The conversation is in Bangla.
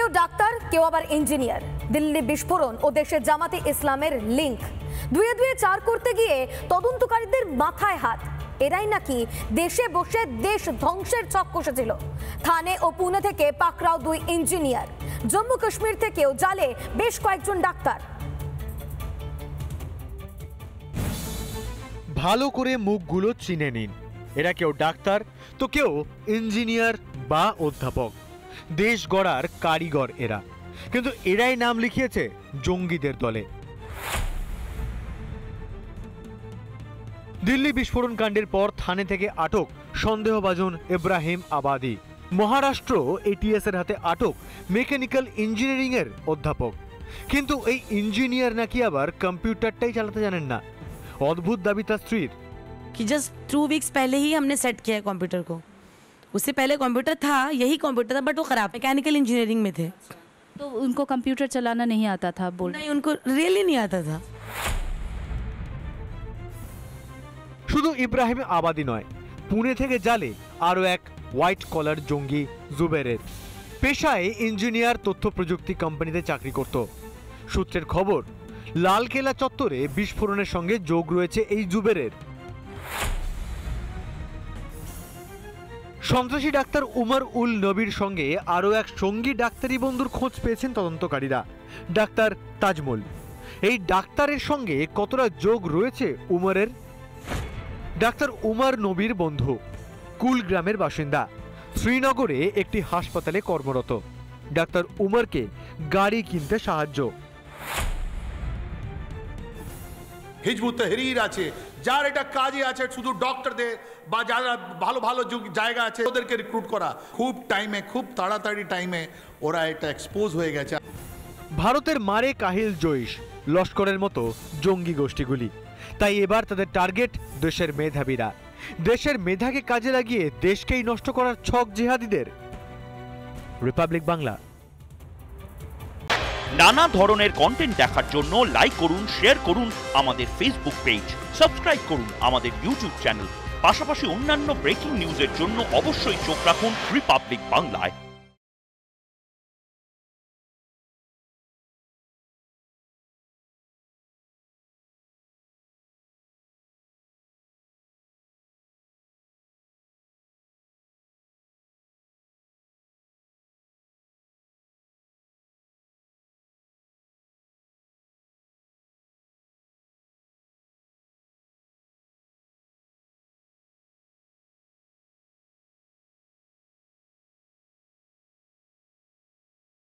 কেউ ডাক্তার, কেউ আবার ইঞ্জিনিয়ার। দিল্লি বিস্ফোরণ ও দেশের জামাতে ইসলামের লিঙ্ক, দুয়ে দুয়ে চার করতে গিয়ে তদন্তকারীদের মাথায় হাত। এরাই নাকি দেশে বসে দেশ ধ্বংসের ছক কষেছিল। থানে ও পুনে থেকে পাকড়াও দুই ইঞ্জিনিয়ার, জম্মু কাশ্মীর থেকেও জালে বেশ কয়েকজন ডাক্তার। ভালো করে মুখগুলো চিনে নিন, এরা কেউ ডাক্তার তো কেউ ইঞ্জিনিয়ার বা অধ্যাপক। দেশ গড়ার কারিগর এরা, কিন্তু এরাই নাম লিখিয়েছে জঙ্গিদের দলে। দিল্লি বিস্ফোরণ কাণ্ডের পর থানে থেকে আটক সন্দেহভাজন ইব্রাহিম আবাদি। মহারাষ্ট্র এটিএস এর হাতে আটক মেকানিক্যাল ইঞ্জিনিয়ারিং এর অধ্যাপক। কিন্তু এই ইঞ্জিনিয়ার নাকি আবার কম্পিউটারটাই চালাতে জানেন না। অদ্ভুত দাবি তার স্ত্রীর। कि जस्ट 2 वीक्स पहले ही हमने सेट किया है कंप्यूटर को। उससे पहले कंप्यूटर था, यही कंप्यूटर था, बट वो खराब, मैकेनिकल इंजीनियरिंग में थे। तो उनको कंप्यूटर चलाना नहीं आता था? नहीं, उनको रियली नहीं आता था। শুধু ইব্রাহিম আবাদি নয়, পুনে থেকে জালে আরও এক হোয়াইট কলার জঙ্গি জুবেরের। পেশায় ইঞ্জিনিয়ার, তথ্য প্রযুক্তি কোম্পানিতে চাকরি করত। সূত্রের খবর, লালকেল্লা চত্বরে বিস্ফোরণের সঙ্গে যোগ রয়েছে এই জুবেরের। সন্ত্রাসী ডাক্তার উমর উল নবীর সঙ্গে আরও এক সঙ্গী ডাক্তারি বন্ধুর খোঁজ পেয়েছেন তদন্তকারীরা, ডাক্তার তাজমল। এই ডাক্তারের সঙ্গে কতটা যোগ রয়েছে উমরের? ডাক্তার উমর নবীর বন্ধু, কুলগ্রামের বাসিন্দা, শ্রীনগরে একটি হাসপাতালে কর্মরত। ডাক্তার উমরকে গাড়ি কিনতে সাহায্য। হিজবুত তাহরীর আছে, যার এটা কাজই আছে শুধু ডক্টরদের বা যারা ভালো ভালো জায়গা আছে ওদেরকে রিক্রুট করা। খুব টাইমে, খুব তাড়াতাড়ি টাইমে ওরা এটা এক্সপোজ হয়ে গেছে। ভারতের মারে কাহিল জৈশ, লস্করের মতো জঙ্গি গোষ্ঠীগুলি। তাই এবার তাদের টার্গেট দেশের মেধাবীরা। দেশের মেধাকে কাজে লাগিয়ে দেশকেই নষ্ট করার ছক জিহাদিদের। রিপাবলিক বাংলা। নানা ধরনের কন্টেন্ট দেখার জন্য লাইক করুন, শেয়ার করুন আমাদের ফেসবুক পেজ, সাবস্ক্রাইব করুন আমাদের ইউটিউব চ্যানেল। পাশাপাশি অন্যান্য ব্রেকিং নিউজের জন্য অবশ্যই চোখ রাখুন রিপাবলিক বাংলায়।